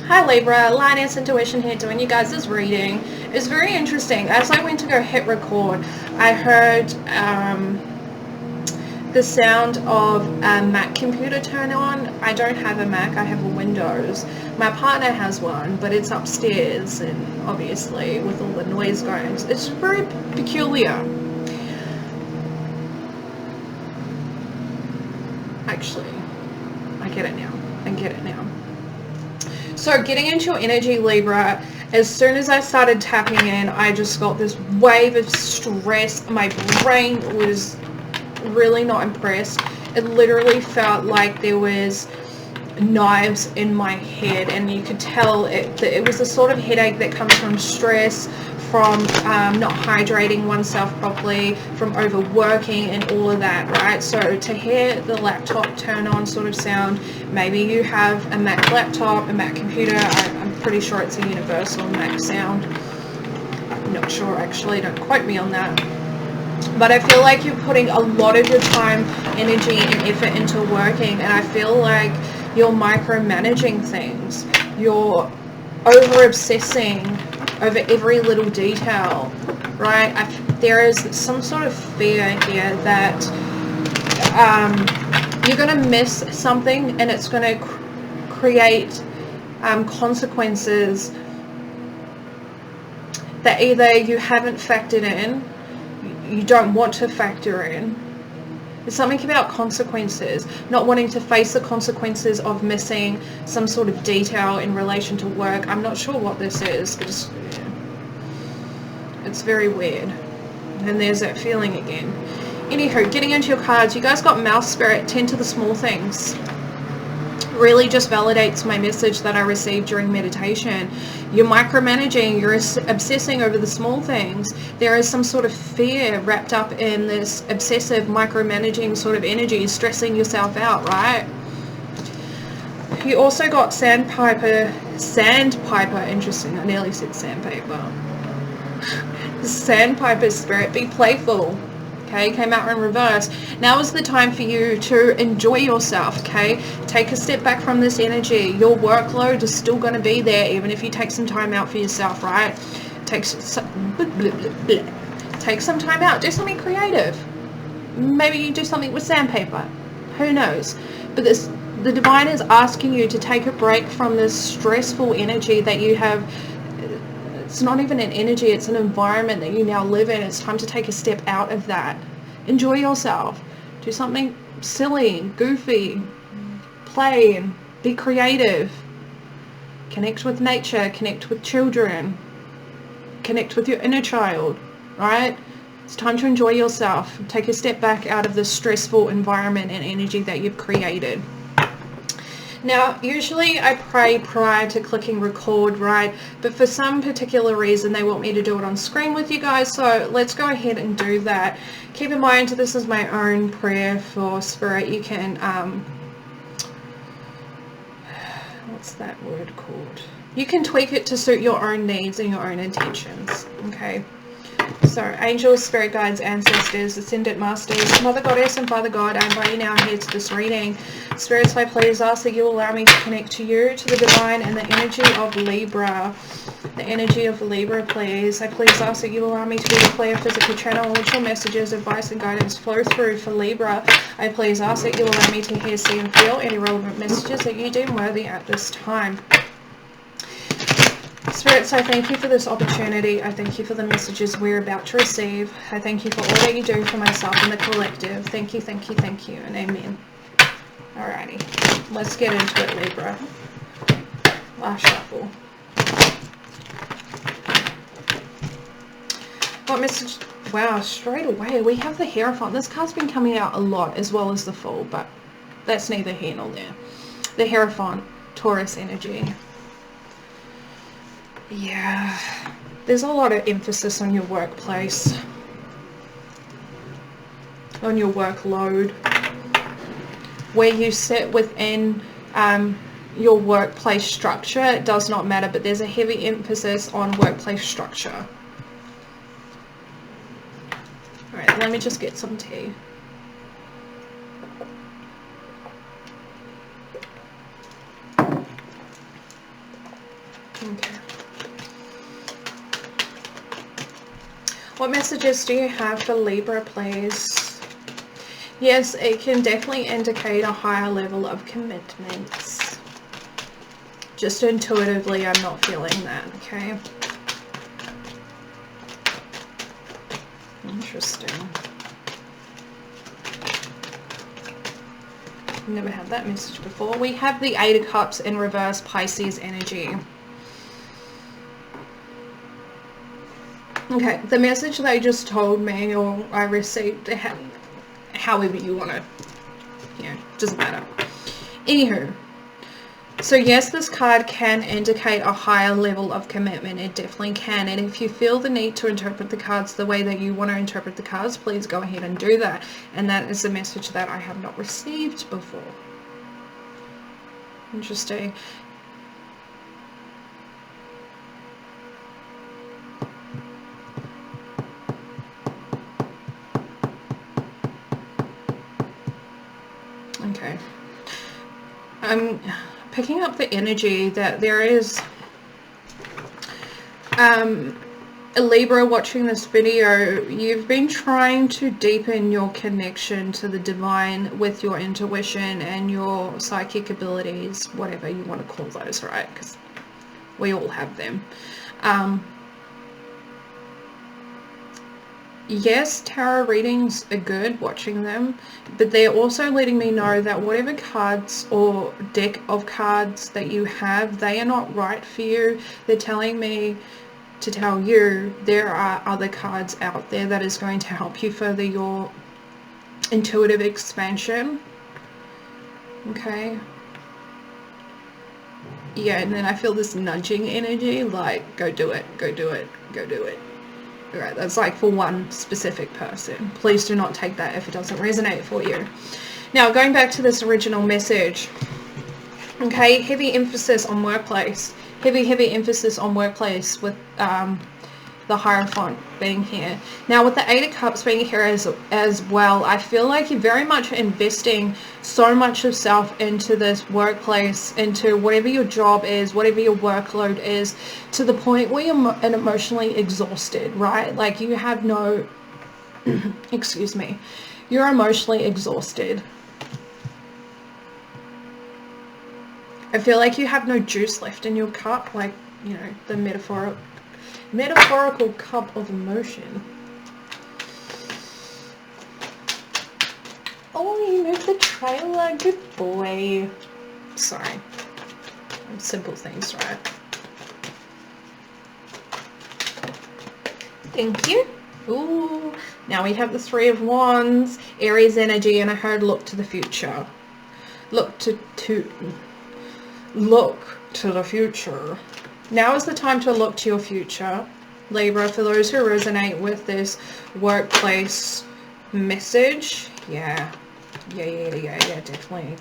Hi Libra, Lioness Intuition here doing you guys this reading. It's very interesting. As I went to go hit record, I heard the sound of a Mac computer turn on. I don't have a Mac, I have a Windows. My partner has one, but it's upstairs, and obviously with all the noise going, it's very peculiar. Actually, I get it now. So getting into your energy, Libra, as soon as I started tapping in, I just got this wave of stress. My brain was really not impressed. It literally felt like there was knives in my head, and you could tell it was the sort of headache that comes from stress, from not hydrating oneself properly, from overworking and all of that, right? So to hear the laptop turn on sort of sound, maybe you have a Mac laptop, a Mac computer, I'm pretty sure it's a universal Mac sound. I'm not sure actually, don't quote me on that. But I feel like you're putting a lot of your time, energy and effort into working, and I feel like you're micromanaging things. You're over-obsessing over every little detail, right? There is some sort of fear here that you're going to miss something, and it's going to create consequences that either you haven't factored in, you don't want to factor in. There's something about consequences, not wanting to face the consequences of missing some sort of detail in relation to work. I'm not sure what this is. It's very weird. And there's that feeling again. Anywho, getting into your cards, you guys got Mouse Spirit, tend to the small things. Really just validates my message that I received during meditation. You're micromanaging, you're obsessing over the small things. There is some sort of fear wrapped up in this obsessive micromanaging sort of energy, stressing yourself out, right? You also got Sandpiper, interesting, I nearly said sandpaper. Sandpiper Spirit, be playful. Okay, came out in reverse. Now is the time for you to enjoy yourself, okay? Take a step back from this energy. Your workload is still going to be there even if you take some time out for yourself, right? Take some time out. Do something creative. Maybe you do something with sandpaper. Who knows? But the divine is asking you to take a break from this stressful energy that you have. It's not even an energy, it's an environment that you now live in. It's time to take a step out of that. Enjoy yourself. Do something silly, goofy. Play and be creative. Connect with nature, connect with children. Connect with your inner child, right? It's time to enjoy yourself. Take a step back out of this stressful environment and energy that you've created. Now, usually I pray prior to clicking record, right? But for some particular reason, they want me to do it on screen with you guys. So let's go ahead and do that. Keep in mind, this is my own prayer for spirit. You can, what's that word called? You can tweak it to suit your own needs and your own intentions, okay? So, angels, spirit guides, ancestors, ascended masters, Mother Goddess and Father God, I invite you now here to this reading. Spirits, I please ask that you allow me to connect to you, to the divine and the energy of Libra. The energy of Libra, please. I please ask that you allow me to be the clear physical channel in which your messages, advice and guidance flow through for Libra. I please ask that you allow me to hear, see and feel any relevant messages that you deem worthy at this time. Spirits, I thank you for this opportunity. I thank you for the messages we're about to receive. I thank you for all that you do for myself and the collective. Thank you, thank you, thank you, and amen. Alrighty, let's get into it, Libra. Last shuffle. What message? Wow, straight away we have the Hierophant. This card's been coming out a lot, as well as the Fool, but that's neither here nor there. The Hierophant, Taurus energy. Yeah, there's a lot of emphasis on your workplace, on your workload. Where you sit within your workplace structure, it does not matter, but there's a heavy emphasis on workplace structure. Alright, let me just get some tea. Okay. What messages do you have for Libra, please? Yes, it can definitely indicate a higher level of commitments. Just intuitively, I'm not feeling that, okay? Interesting. Never had that message before. We have the Eight of Cups in reverse, Pisces energy. Okay, the message they just told me, or I received, however you want to, doesn't matter. Anywho, so yes, this card can indicate a higher level of commitment. It definitely can. And if you feel the need to interpret the cards the way that you want to interpret the cards, please go ahead and do that. And that is a message that I have not received before. Interesting. Okay. I'm picking up the energy that there is a Libra watching this video. You've been trying to deepen your connection to the divine with your intuition and your psychic abilities, whatever you want to call those, right? Because we all have them. Yes, tarot readings are good, watching them, but they're also letting me know that whatever cards or deck of cards that you have, they are not right for you. They're telling me to tell you there are other cards out there that is going to help you further your intuitive expansion. Okay. Yeah, and then I feel this nudging energy, like, go do it, go do it, go do it. Alright, that's like for one specific person. Please do not take that if it doesn't resonate for you. Now, going back to this original message. Okay, heavy emphasis on workplace. Heavy emphasis on workplace with the Hierophant being here. Now, with the Eight of Cups being here as well, I feel like you're very much investing so much of self into this workplace, into whatever your job is, whatever your workload is, to the point where you're emotionally exhausted, right? Like you have no, excuse me, you're emotionally exhausted. I feel like you have no juice left in your cup, like, you know, the metaphorical cup of emotion. Oh, you moved the trailer. Good boy. Sorry. Simple things, right? Thank you. Ooh. Now we have the Three of Wands, Aries energy, and I heard look to the future. Look to the future. Now is the time to look to your future, Libra, for those who resonate with this workplace message. Yeah, definitely.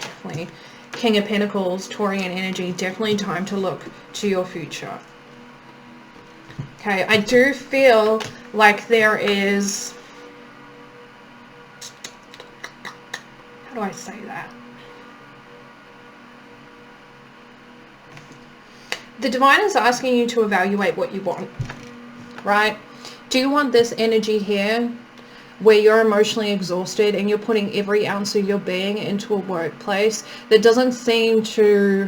King of Pentacles, Taurian energy, definitely time to look to your future. Okay, I do feel like there is, how do I say that? The divine is asking you to evaluate what you want, right? Do you want this energy here where you're emotionally exhausted and you're putting every ounce of your being into a workplace that doesn't seem to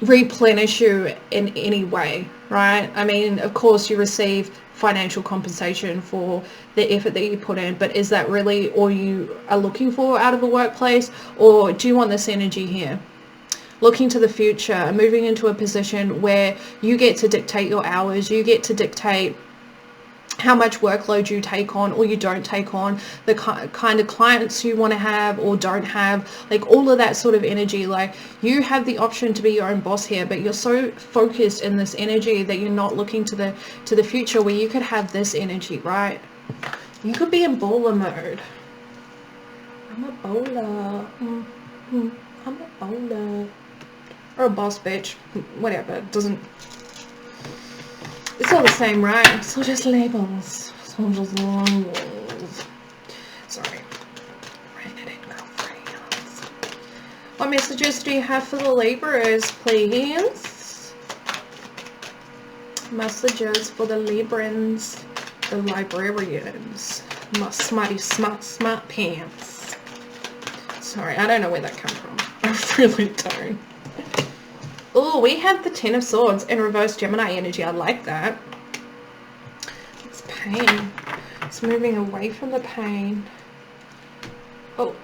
replenish you in any way, right? I mean, of course you receive financial compensation for the effort that you put in, but is that really all you are looking for out of a workplace? Or do you want this energy here? Looking to the future, moving into a position where you get to dictate your hours, you get to dictate how much workload you take on or you don't take on, the kind of clients you want to have or don't have, like all of that sort of energy. Like you have the option to be your own boss here, but you're so focused in this energy that you're not looking to the future where you could have this energy, right? You could be in bowler mode. I'm a bowler. I'm a bowler. Or a boss bitch, whatever, it doesn't, it's all the same, right? It's all just labels, it's all just labels. Sorry, What messages do you have for the Libras, please? Messages for the Librans, the librarians. My smutty, smart pants. Sorry, I don't know where that came from. I really don't. Oh, we have the Ten of Swords in reverse Gemini energy. I like that. It's pain. It's moving away from the pain. Oh.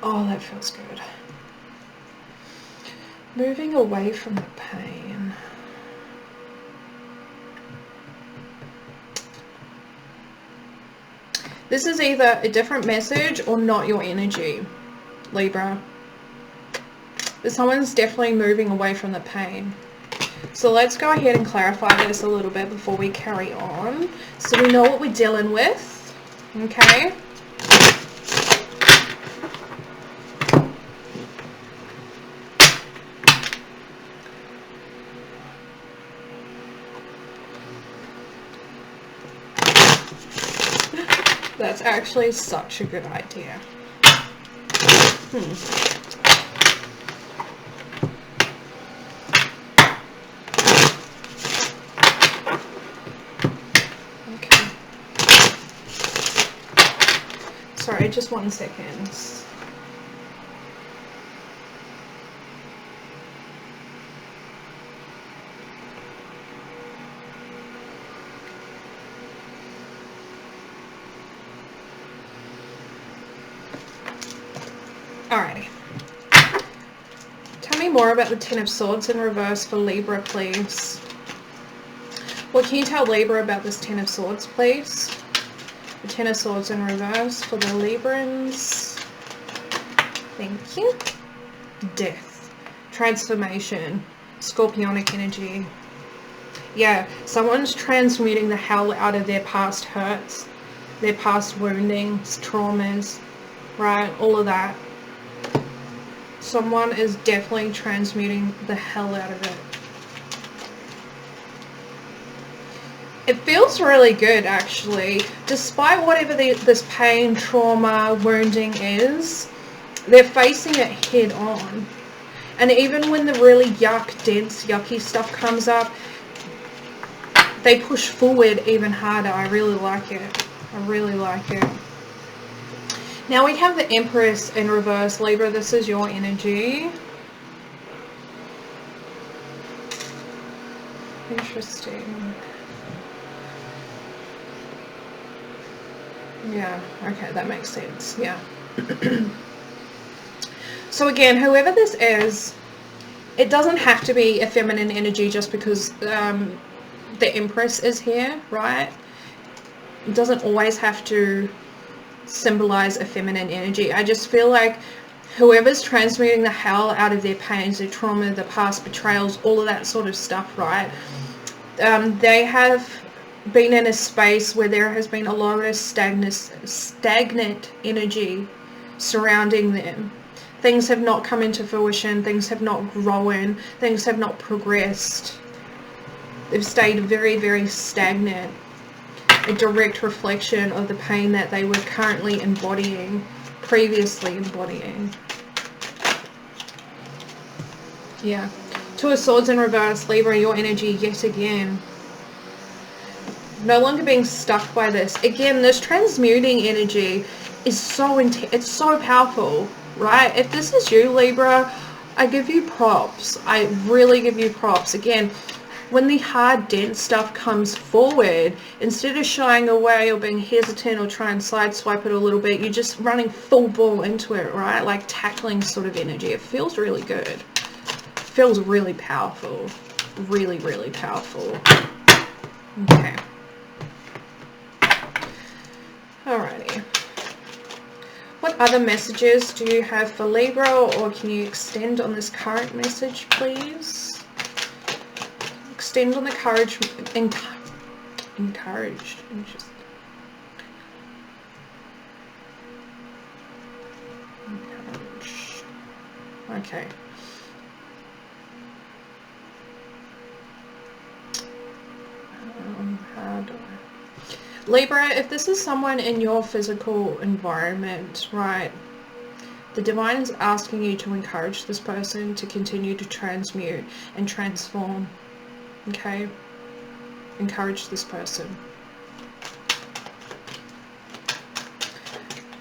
Oh, that feels good. Moving away from the pain. This is either a different message or not your energy, Libra. But someone's definitely moving away from the pain. So let's go ahead and clarify this a little bit before we carry on, so we know what we're dealing with, okay? That's actually such a good idea. Okay. Sorry, just 1 second. Alrighty. Tell me more about the Ten of Swords in reverse for Libra, please. What can you tell Libra about this Ten of Swords, please? The Ten of Swords in reverse for the Librans. Thank you. Death. Transformation. Scorpionic energy. Yeah, someone's transmuting the hell out of their past hurts, their past woundings, traumas, right? All of that. Someone is definitely transmuting the hell out of it. It feels really good, actually. Despite whatever this pain, trauma, wounding is, they're facing it head on. And even when the really dense, yucky stuff comes up, they push forward even harder. I really like it. I really like it. Now we have the Empress in reverse. Libra, this is your energy. Interesting. Yeah, okay, that makes sense. Yeah. So again, whoever this is, it doesn't have to be a feminine energy just because the Empress is here, right? It doesn't always have to symbolize a feminine energy. I just feel like whoever's transmuting the hell out of their pains, their trauma, the past betrayals, all of that sort of stuff, right? They have been in a space where there has been a lot of stagnant energy surrounding them. Things have not come into fruition, things have not grown, things have not progressed. They've stayed very, very stagnant. A direct reflection of the pain that they were currently embodying, previously embodying. Yeah. Two of Swords in reverse, Libra, your energy yet again. No longer being stuck by this. Again, this transmuting energy is so intense. It's so powerful, right? If this is you, Libra, I give you props. I really give you props. Again, when the hard, dense stuff comes forward, instead of shying away or being hesitant or try and sideswipe it a little bit, you're just running full ball into it, right? Like tackling sort of energy. It feels really good. It feels really powerful. Really, really powerful. Okay. Alrighty. What other messages do you have for Libra, or can you extend on this current message, please? Extend on the encouraged. Interesting. Encouraged. Okay. How do I... Libra, if this is someone in your physical environment, right, The divine is asking you to encourage this person to continue to transmute and transform. Okay? Encourage this person.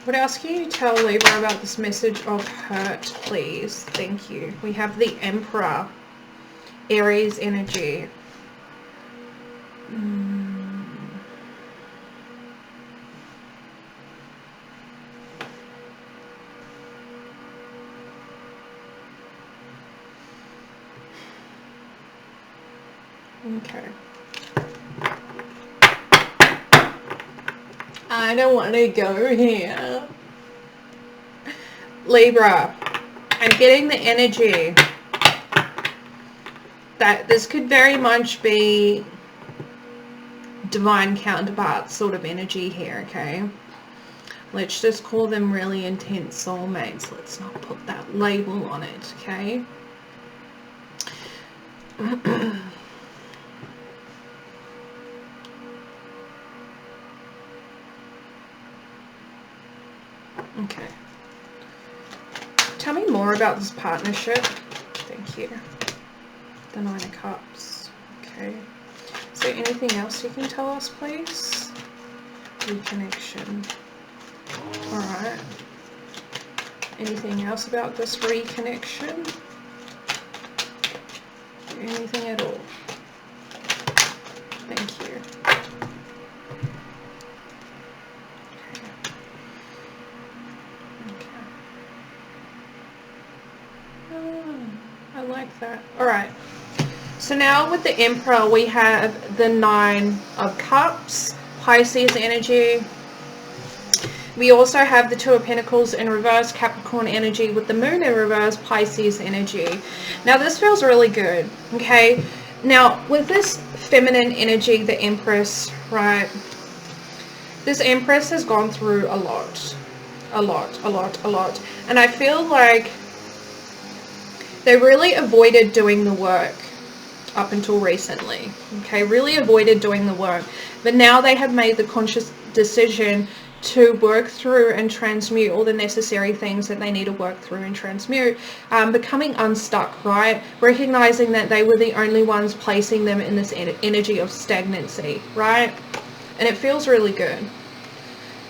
What else can you tell Libra about this message of hurt, please? Thank you. We have the Emperor. Aries energy. Okay. I don't want to go here. Libra, I'm getting the energy that this could very much be divine counterpart sort of energy here, okay? Let's just call them really intense soulmates. Let's not put that label on it, okay? Okay. Tell me more about this partnership. Thank you. The Nine of Cups. Okay. Is there anything else you can tell us, please? Reconnection. Alright. Anything else about this reconnection? Anything at all? Thank you. I like that. Alright. So now with the Emperor we have the Nine of Cups, Pisces energy. We also have the Two of Pentacles in reverse, Capricorn energy, with the Moon in reverse, Pisces energy. Now this feels really good, okay? Now with this feminine energy, the Empress, right? This Empress has gone through a lot. And I feel like they really avoided doing the work up until recently, okay? Really avoided doing the work. But now they have made the conscious decision to work through and transmute all the necessary things that they need to work through and transmute, becoming unstuck, right? Recognizing that they were the only ones placing them in this energy of stagnancy, right? And it feels really good.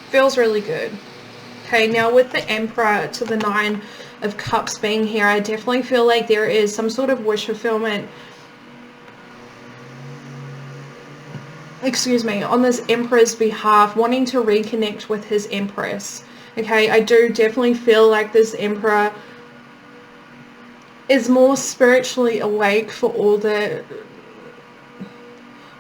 Feels really good. Okay, now with the Emperor to the Nine of Cups being here, I definitely feel like there is some sort of wish fulfillment, excuse me, on this Emperor's behalf, wanting to reconnect with his Empress. Okay, I do definitely feel like this Emperor is more spiritually awake for all the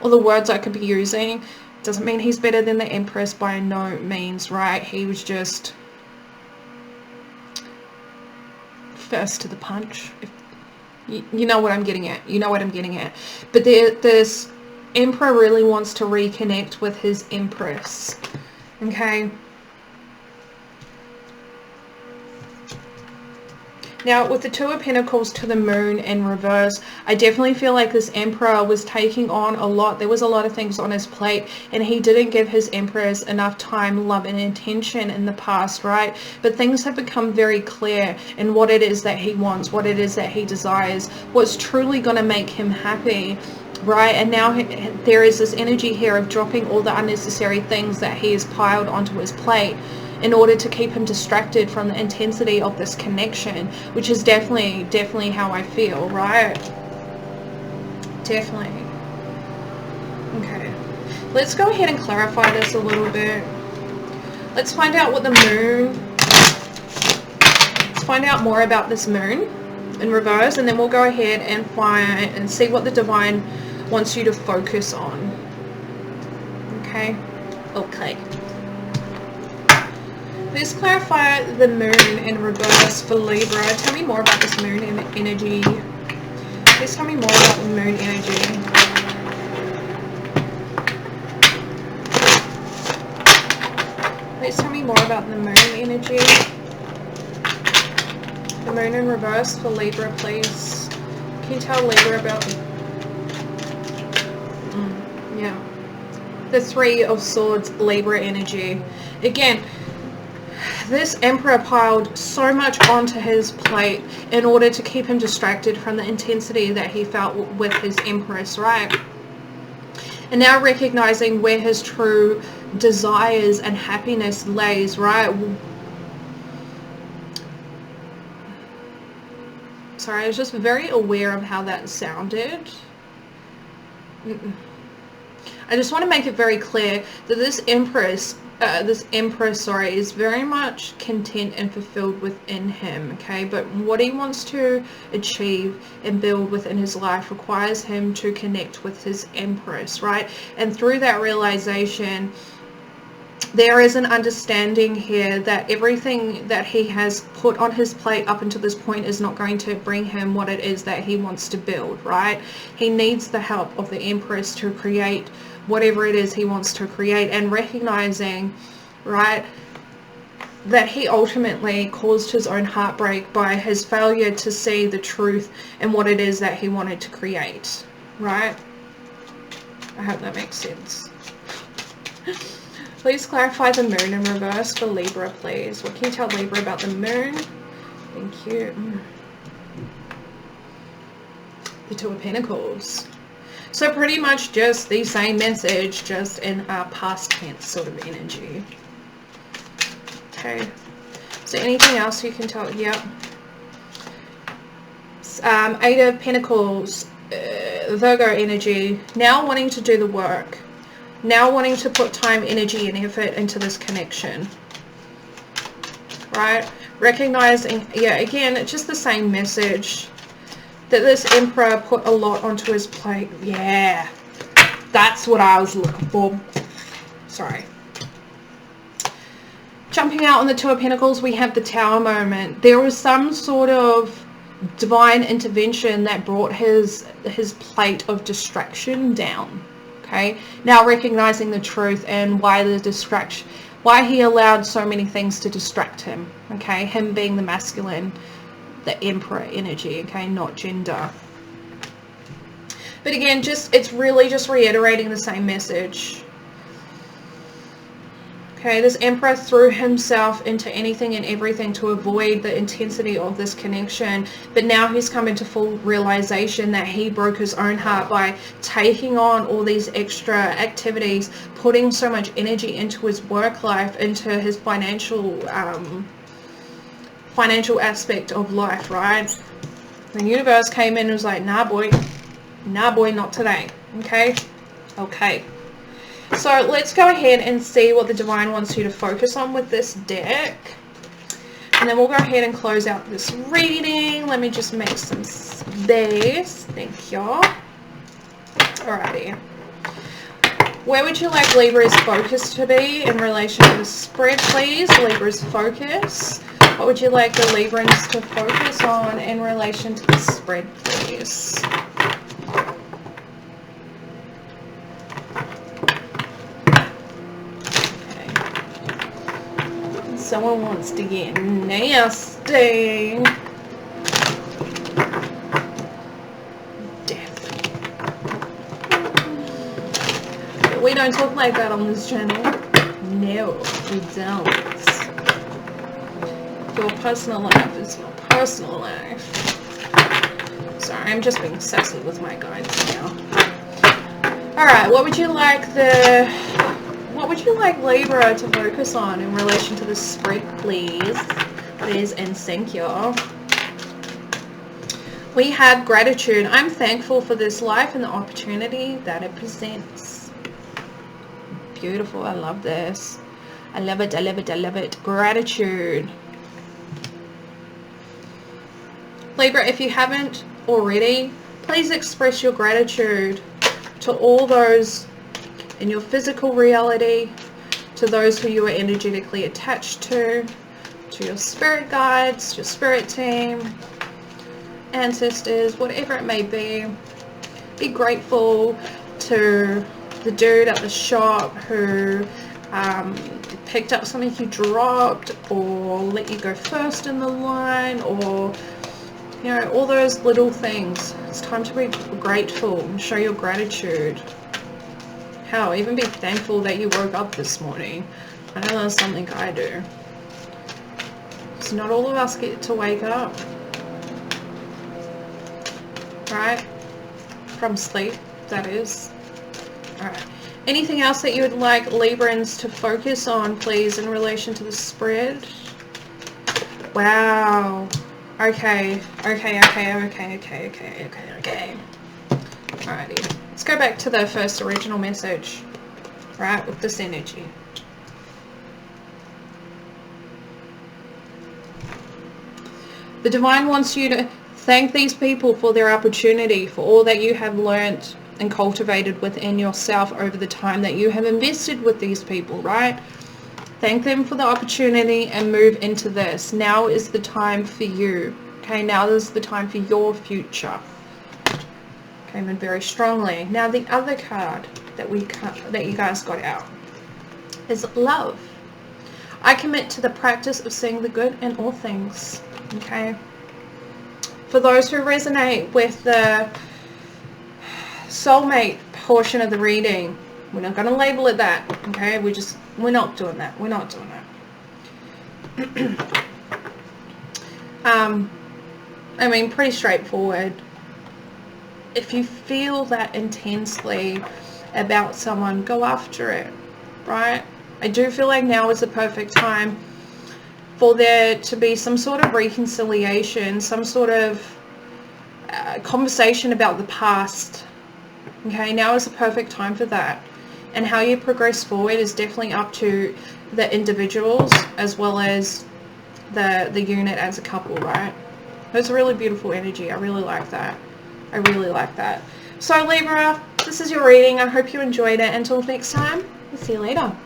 words I could be using. Doesn't mean he's better than the Empress by no means, right? He was just first to the punch. You know what I'm getting at. You know what I'm getting at. But this Emperor really wants to reconnect with his Empress. Okay. Now, with the Two of Pentacles to the Moon in reverse, I definitely feel like this Emperor was taking on a lot. There was a lot of things on his plate, and he didn't give his Empress enough time, love, and attention in the past, right? But things have become very clear in what it is that he wants, what it is that he desires, what's truly going to make him happy, right? And now there is this energy here of dropping all the unnecessary things that he has piled onto his plate, in order to keep him distracted from the intensity of this connection, which is definitely how I feel, right? Definitely. Okay. Let's go ahead and clarify this a little bit. Let's find out what the Moon... Let's find out more about this Moon in reverse, and then we'll go ahead and find and see what the Divine wants you to focus on. Okay? Okay. Let's clarify the Moon in reverse for Libra. Tell me more about this Moon energy. Please tell me more about the Moon energy. Please tell me more about the Moon energy. The Moon in reverse for Libra, please. Can you tell Libra about... yeah. The Three of Swords, Libra energy. Again, this Emperor piled so much onto his plate in order to keep him distracted from the intensity that he felt with his Empress, right? And now recognizing where his true desires and happiness lays, right? Sorry, I was just very aware of how that sounded. I just want to make it very clear that this Emperor, sorry, is very much content and fulfilled within him, okay? But what he wants to achieve and build within his life requires him to connect with his Empress, right? And through that realization, there is an understanding here that everything that he has put on his plate up until this point is not going to bring him what it is that he wants to build, right? He needs the help of the Empress to create whatever it is he wants to create, and recognizing, right, that he ultimately caused his own heartbreak by his failure to see the truth and what it is that he wanted to create, right? I hope that makes sense. Please clarify the moon in reverse for Libra, please. What can you tell Libra about the moon? Thank you. The Two of Pentacles. So pretty much just the same message, just in a past tense sort of energy. Okay. So anything else you can tell? Yep. Eight of Pentacles, Virgo energy. Now wanting to do the work. Now wanting to put time, energy, and effort into this connection. Right? Recognizing, yeah, again, it's just the same message. That this Emperor put a lot onto his plate. Yeah, that's what I was looking for. Sorry. Jumping out on the Two of Pentacles, we have the Tower moment. There was some sort of divine intervention that brought his plate of distraction down. Okay. Now recognizing the truth and why the distraction, why he allowed so many things to distract him. Okay, him being the masculine. The Emperor energy, okay, not gender. But again, it's really just reiterating the same message. Okay, this Emperor threw himself into anything and everything to avoid the intensity of this connection. But now he's come into full realization that he broke his own heart by taking on all these extra activities, putting so much energy into his work life, into his financial aspect of life, right? The universe came in and was like, nah boy, not today. Okay, so let's go ahead and see what the divine wants you to focus on with this deck, and then we'll go ahead and close out this reading. Let me just make some space. Thank you. Alrighty, where would you like Libra's focus to be in relation to the spread, please? Libra's focus. What would you like the Librans to focus on in relation to the spread, please? Okay. Someone wants to get nasty. Death. But we don't talk like that on this channel. No, we don't. Your personal life is your personal life. Sorry, I'm just being sassy with my guides now. Alright, what would you like Libra to focus on in relation to the spread, please? Please and thank you. We have gratitude. I'm thankful for this life and the opportunity that it presents. Beautiful, I love this. I love it, I love it, I love it. Gratitude. Libra, if you haven't already, please express your gratitude to all those in your physical reality, to those who you are energetically attached to your spirit guides, your spirit team, ancestors, whatever it may be. Be grateful to the dude at the shop who picked up something you dropped, or let you go first in the line, or you know, all those little things. It's time to be grateful and show your gratitude. Hell, even be thankful that you woke up this morning. I know that's something I do. because not all of us get to wake up, right? From sleep, that is. Alright. Anything else that you would like Librans to focus on, please, in relation to the spread? Wow. Okay. Alrighty. Let's go back to the first original message, right, with this energy. The Divine wants you to thank these people for their opportunity, for all that you have learnt and cultivated within yourself over the time that you have invested with these people, right? Thank them for the opportunity and move into this. Now is the time for you. Okay, now is the time for your future. Came in very strongly. Now the other card that you guys got out is love. I commit to the practice of seeing the good in all things. Okay. For those who resonate with the soulmate portion of the reading, we're not going to label it that. Okay, we're not doing that. We're not doing that. I mean, pretty straightforward. If you feel that intensely about someone, go after it, right? I do feel like now is the perfect time for there to be some sort of reconciliation, some sort of conversation about the past. Okay, now is the perfect time for that. And how you progress forward is definitely up to the individuals as well as the unit as a couple, right? It's a really beautiful energy. I really like that. I really like that. So Libra, this is your reading. I hope you enjoyed it. Until next time, I'll see you later.